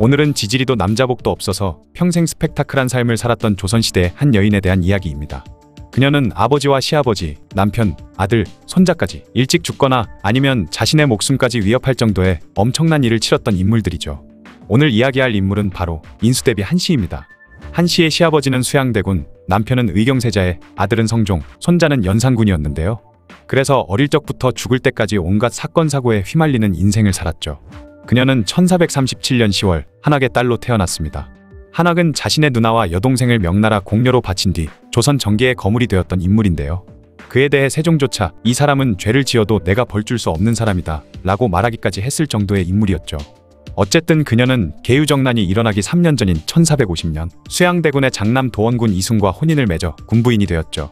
오늘은 지지리도 남자복도 없어서 평생 스펙타클한 삶을 살았던 조선시대의 한 여인에 대한 이야기입니다. 그녀는 아버지와 시아버지, 남편, 아들, 손자까지 일찍 죽거나 아니면 자신의 목숨까지 위협할 정도의 엄청난 일을 치렀던 인물들이죠. 오늘 이야기할 인물은 바로 인수대비 한씨입니다. 한씨의 시아버지는 수양대군, 남편은 의경세자의, 아들은 성종, 손자는 연산군이었는데요. 그래서 어릴 적부터 죽을 때까지 온갖 사건 사고에 휘말리는 인생을 살았죠. 그녀는 1437년 10월 한학의 딸로 태어났습니다. 한학은 자신의 누나와 여동생을 명나라 공료로 바친 뒤 조선 정계의 거물이 되었던 인물인데요. 그에 대해 세종조차 이 사람은 죄를 지어도 내가 벌줄 수 없는 사람이다 라고 말하기까지 했을 정도의 인물이었죠. 어쨌든 그녀는 계유정난이 일어나기 3년 전인 1450년 수양대군의 장남 도원군 이순과 혼인을 맺어 군부인이 되었죠.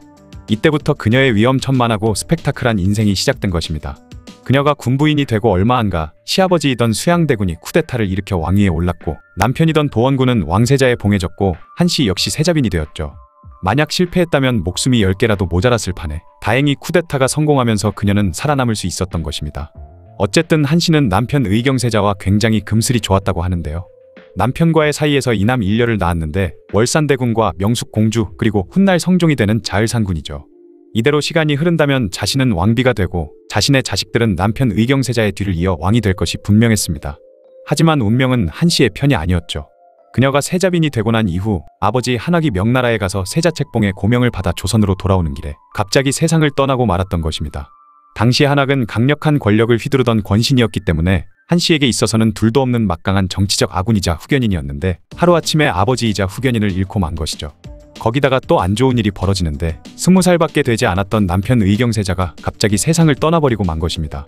이때부터 그녀의 위험천만하고 스펙타클한 인생이 시작된 것입니다. 그녀가 군부인이 되고 얼마 안 가 시아버지이던 수양대군이 쿠데타를 일으켜 왕위에 올랐고, 남편이던 도원군은 왕세자에 봉해졌고, 한씨 역시 세자빈이 되었죠. 만약 실패했다면 목숨이 10개라도 모자랐을 판에 다행히 쿠데타가 성공하면서 그녀는 살아남을 수 있었던 것입니다. 어쨌든 한씨는 남편 의경세자와 굉장히 금슬이 좋았다고 하는데요. 남편과의 사이에서 이남 일녀를 낳았는데 월산대군과 명숙공주 그리고 훗날 성종이 되는 자을산군이죠. 이대로 시간이 흐른다면 자신은 왕비가 되고 자신의 자식들은 남편 의경세자의 뒤를 이어 왕이 될 것이 분명했습니다. 하지만 운명은 한씨의 편이 아니었죠. 그녀가 세자빈이 되고 난 이후 아버지 한학이 명나라에 가서 세자책봉의 고명을 받아 조선으로 돌아오는 길에 갑자기 세상을 떠나고 말았던 것입니다. 당시 한학은 강력한 권력을 휘두르던 권신이었기 때문에 한씨에게 있어서는 둘도 없는 막강한 정치적 아군이자 후견인이었는데 하루아침에 아버지이자 후견인을 잃고 만 것이죠. 거기다가 또 안 좋은 일이 벌어지는데 20살밖에 되지 않았던 남편 의경세자가 갑자기 세상을 떠나버리고 만 것입니다.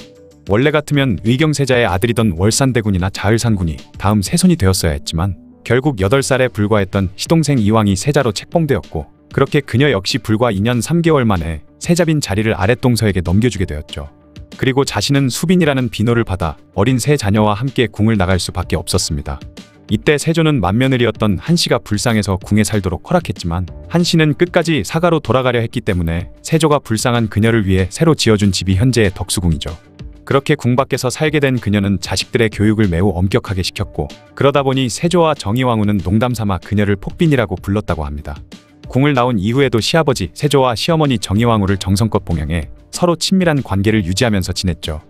원래 같으면 의경세자의 아들이던 월산대군이나 자을산군이 다음 세손이 되었어야 했지만 결국 8살에 불과했던 시동생 이왕이 세자로 책봉되었고, 그렇게 그녀 역시 불과 2년 3개월 만에 세자빈 자리를 아랫동서에게 넘겨주게 되었죠. 그리고 자신은 수빈이라는 비노를 받아 어린 세 자녀와 함께 궁을 나갈 수밖에 없었습니다. 이때 세조는 맏며느리였던 한씨가 불쌍해서 궁에 살도록 허락했지만 한씨는 끝까지 사가로 돌아가려 했기 때문에 세조가 불쌍한 그녀를 위해 새로 지어준 집이 현재의 덕수궁이죠. 그렇게 궁 밖에서 살게 된 그녀는 자식들의 교육을 매우 엄격하게 시켰고, 그러다 보니 세조와 정의왕후는 농담삼아 그녀를 폭빈이라고 불렀다고 합니다. 궁을 나온 이후에도 시아버지 세조와 시어머니 정의왕후를 정성껏 봉양해 서로 친밀한 관계를 유지하면서 지냈죠.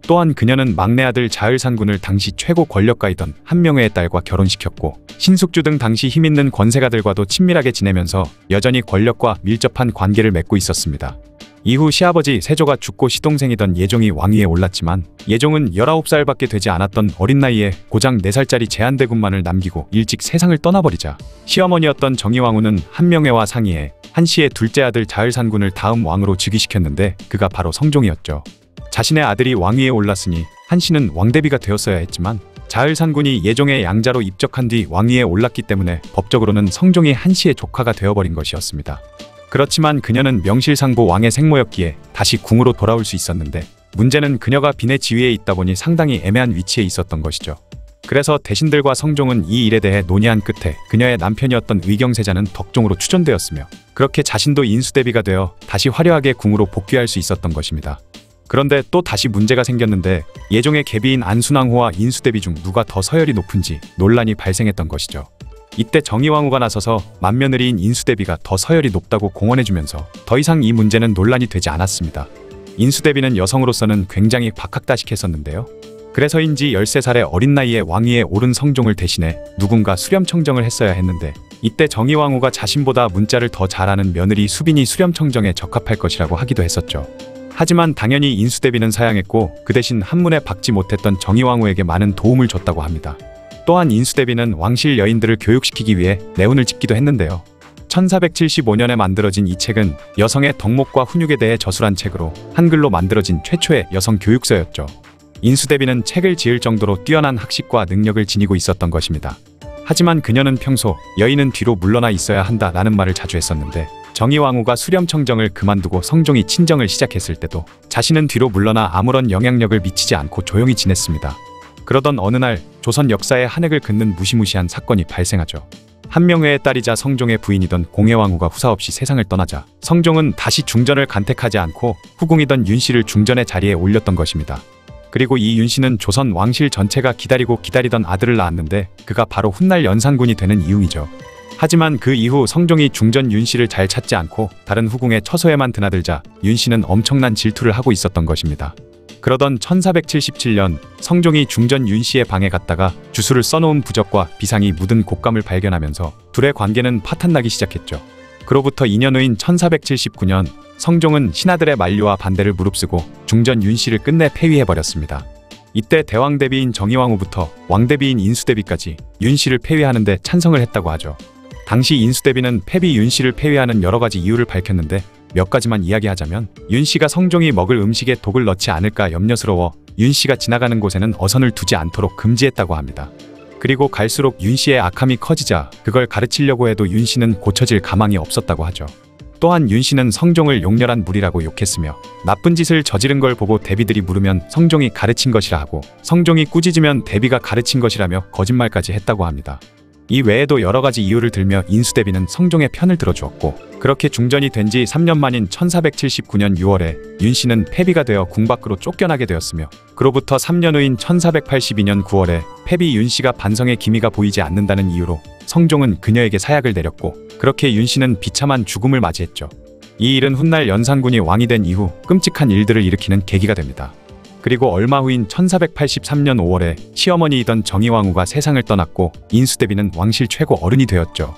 또한 그녀는 막내 아들 자을산군을 당시 최고 권력가이던 한명회의 딸과 결혼시켰고, 신숙주 등 당시 힘있는 권세가들과도 친밀하게 지내면서 여전히 권력과 밀접한 관계를 맺고 있었습니다. 이후 시아버지 세조가 죽고 시동생이던 예종이 왕위에 올랐지만 예종은 19살밖에 되지 않았던 어린 나이에 고장 4살짜리 제한대군만을 남기고 일찍 세상을 떠나버리자 시어머니였던 정의왕후는 한명회와 상의해 한씨의 둘째 아들 자을산군을 다음 왕으로 즉위시켰는데 그가 바로 성종이었죠. 자신의 아들이 왕위에 올랐으니 한씨는 왕대비가 되었어야 했지만 자을산군이 예종의 양자로 입적한 뒤 왕위에 올랐기 때문에 법적으로는 성종이 한씨의 조카가 되어버린 것이었습니다. 그렇지만 그녀는 명실상부 왕의 생모였기에 다시 궁으로 돌아올 수 있었는데, 문제는 그녀가 빈의 지위에 있다 보니 상당히 애매한 위치에 있었던 것이죠. 그래서 대신들과 성종은 이 일에 대해 논의한 끝에 그녀의 남편이었던 의경세자는 덕종으로 추존되었으며, 그렇게 자신도 인수대비가 되어 다시 화려하게 궁으로 복귀할 수 있었던 것입니다. 그런데 또 다시 문제가 생겼는데 예종의 계비인 안순왕후와 인수대비 중 누가 더 서열이 높은지 논란이 발생했던 것이죠. 이때 정의왕후가 나서서 맏며느리인 인수대비가 더 서열이 높다고 공언해주면서 더 이상 이 문제는 논란이 되지 않았습니다. 인수대비는 여성으로서는 굉장히 박학다식했었는데요. 그래서인지 13살의 어린 나이에 왕위에 오른 성종을 대신해 누군가 수렴청정을 했어야 했는데, 이때 정의왕후가 자신보다 문자를 더 잘하는 며느리 수빈이 수렴청정에 적합할 것이라고 하기도 했었죠. 하지만 당연히 인수대비는 사양했고 그 대신 한문에 박지 못했던 정의왕후에게 많은 도움을 줬다고 합니다. 또한 인수대비는 왕실 여인들을 교육시키기 위해 내운을 짓기도 했는데요. 1475년에 만들어진 이 책은 여성의 덕목과 훈육에 대해 저술한 책으로 한글로 만들어진 최초의 여성 교육서였죠. 인수대비는 책을 지을 정도로 뛰어난 학식과 능력을 지니고 있었던 것입니다. 하지만 그녀는 평소 여인은 뒤로 물러나 있어야 한다라는 말을 자주 했었는데, 정의왕후가 수렴청정을 그만두고 성종이 친정을 시작했을 때도 자신은 뒤로 물러나 아무런 영향력을 미치지 않고 조용히 지냈습니다. 그러던 어느 날 조선 역사의 한 획을 긋는 무시무시한 사건이 발생하죠. 한명회의 딸이자 성종의 부인이던 공혜왕후가 후사 없이 세상을 떠나자 성종은 다시 중전을 간택하지 않고 후궁이던 윤씨를 중전의 자리에 올렸던 것입니다. 그리고 이 윤씨는 조선 왕실 전체가 기다리던 아들을 낳았는데 그가 바로 훗날 연산군이 되는 이웅이죠. 하지만 그 이후 성종이 중전 윤씨를 잘 찾지 않고 다른 후궁의 처소에만 드나들자 윤씨는 엄청난 질투를 하고 있었던 것입니다. 그러던 1477년 성종이 중전 윤씨의 방에 갔다가 주술을 써놓은 부적과 비상이 묻은 곶감을 발견하면서 둘의 관계는 파탄나기 시작했죠. 그로부터 2년 후인 1479년 성종은 신하들의 만류와 반대를 무릅쓰고 중전 윤씨를 끝내 폐위해버렸습니다. 이때 대왕대비인 정의왕후부터 왕대비인 인수대비까지 윤씨를 폐위하는데 찬성을 했다고 하죠. 당시 인수대비는 패비 윤씨를 폐위하는 여러가지 이유를 밝혔는데 몇 가지만 이야기하자면 윤씨가 성종이 먹을 음식에 독을 넣지 않을까 염려스러워 윤씨가 지나가는 곳에는 어선을 두지 않도록 금지했다고 합니다. 그리고 갈수록 윤씨의 악함이 커지자 그걸 가르치려고 해도 윤씨는 고쳐질 가망이 없었다고 하죠. 또한 윤씨는 성종을 용렬한 무리라고 욕했으며 나쁜 짓을 저지른 걸 보고 대비들이 물으면 성종이 가르친 것이라 하고 성종이 꾸짖으면 대비가 가르친 것이라며 거짓말까지 했다고 합니다. 이 외에도 여러가지 이유를 들며 인수대비는 성종의 편을 들어주었고 그렇게 중전이 된 지 3년 만인 1479년 6월에 윤씨는 폐비가 되어 궁 밖으로 쫓겨나게 되었으며 그로부터 3년 후인 1482년 9월에 폐비 윤씨가 반성의 기미가 보이지 않는다는 이유로 성종은 그녀에게 사약을 내렸고 그렇게 윤씨는 비참한 죽음을 맞이했죠. 이 일은 훗날 연산군이 왕이 된 이후 끔찍한 일들을 일으키는 계기가 됩니다. 그리고 얼마 후인 1483년 5월에 시어머니이던 정의왕후가 세상을 떠났고 인수대비는 왕실 최고 어른이 되었죠.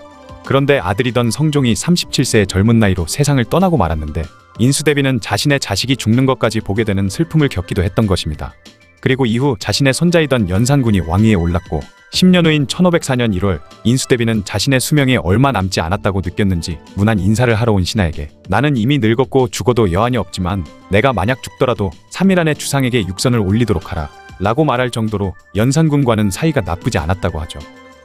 그런데 아들이던 성종이 37세의 젊은 나이로 세상을 떠나고 말았는데 인수대비는 자신의 자식이 죽는 것까지 보게 되는 슬픔을 겪기도 했던 것입니다. 그리고 이후 자신의 손자이던 연산군이 왕위에 올랐고 10년 후인 1504년 1월 인수대비는 자신의 수명이 얼마 남지 않았다고 느꼈는지 문안 인사를 하러 온 신하에게 나는 이미 늙었고 죽어도 여한이 없지만 내가 만약 죽더라도 3일 안에 주상에게 육선을 올리도록 하라 라고 말할 정도로 연산군과는 사이가 나쁘지 않았다고 하죠.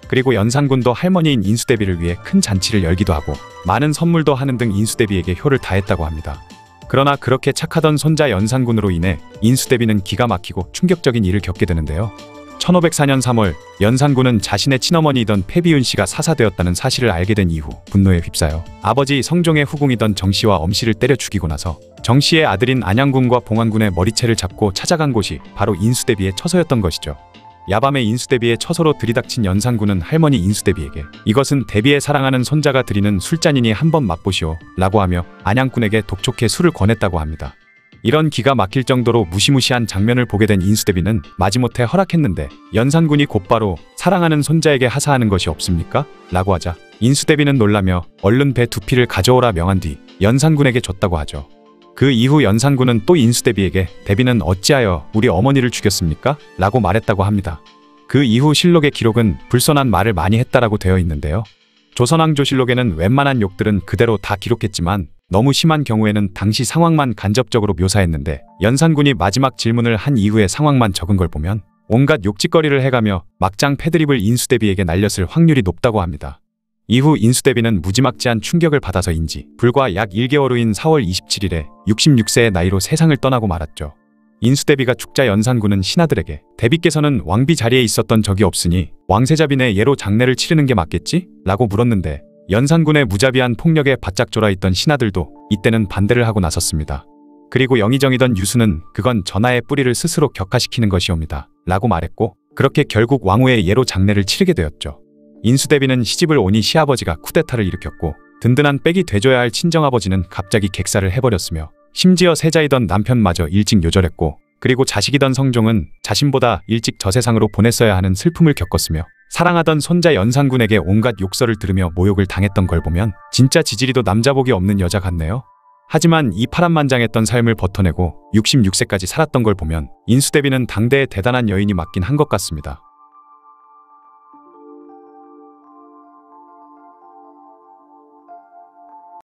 그리고 연산군도 할머니인 인수대비를 위해 큰 잔치를 열기도 하고 많은 선물도 하는 등 인수대비에게 효를 다했다고 합니다. 그러나 그렇게 착하던 손자 연산군으로 인해 인수대비는 기가 막히고 충격적인 일을 겪게 되는데요. 1504년 3월 연산군은 자신의 친어머니이던 패비윤씨가 사사되었다는 사실을 알게 된 이후 분노에 휩싸여 아버지 성종의 후궁이던 정씨와 엄씨를 때려 죽이고 나서 정씨의 아들인 안양군과 봉안군의 머리채를 잡고 찾아간 곳이 바로 인수대비의 처소였던 것이죠. 야밤에 인수대비의 처소로 들이닥친 연산군은 할머니 인수대비에게 이것은 대비의 사랑하는 손자가 드리는 술잔이니 한번 맛보시오 라고 하며 안양군에게 독촉해 술을 권했다고 합니다. 이런 기가 막힐 정도로 무시무시한 장면을 보게 된 인수대비는 마지못해 허락했는데 연산군이 곧바로 사랑하는 손자에게 하사하는 것이 없습니까? 라고 하자 인수대비는 놀라며 얼른 배 2피를 가져오라 명한 뒤 연산군에게 줬다고 하죠. 그 이후 연산군은 또 인수대비에게 대비는 어찌하여 우리 어머니를 죽였습니까? 라고 말했다고 합니다. 그 이후 실록의 기록은 불손한 말을 많이 했다라고 되어 있는데요. 조선왕조실록에는 웬만한 욕들은 그대로 다 기록했지만 너무 심한 경우에는 당시 상황만 간접적으로 묘사했는데 연산군이 마지막 질문을 한 이후의 상황만 적은 걸 보면 온갖 욕짓거리를 해가며 막장 패드립을 인수대비에게 날렸을 확률이 높다고 합니다. 이후 인수대비는 무지막지한 충격을 받아서인지 불과 약 1개월 후인 4월 27일에 66세의 나이로 세상을 떠나고 말았죠. 인수대비가 죽자 연산군은 신하들에게 대비께서는 왕비 자리에 있었던 적이 없으니 왕세자빈의 예로 장례를 치르는 게 맞겠지? 라고 물었는데 연산군의 무자비한 폭력에 바짝 졸아있던 신하들도 이때는 반대를 하고 나섰습니다. 그리고 영의정이던 유수는 그건 전하의 뿌리를 스스로 격화시키는 것이옵니다 라고 말했고 그렇게 결국 왕후의 예로 장례를 치르게 되었죠. 인수대비는 시집을 오니 시아버지가 쿠데타를 일으켰고 든든한 백이 돼줘야 할 친정아버지는 갑자기 객사를 해버렸으며 심지어 세자이던 남편마저 일찍 요절했고 그리고 자식이던 성종은 자신보다 일찍 저 세상으로 보냈어야 하는 슬픔을 겪었으며 사랑하던 손자 연산군에게 온갖 욕설을 들으며 모욕을 당했던 걸 보면 진짜 지지리도 남자복이 없는 여자 같네요. 하지만 이 파란만장했던 삶을 버텨내고 66세까지 살았던 걸 보면 인수대비는 당대의 대단한 여인이 맞긴 한 것 같습니다.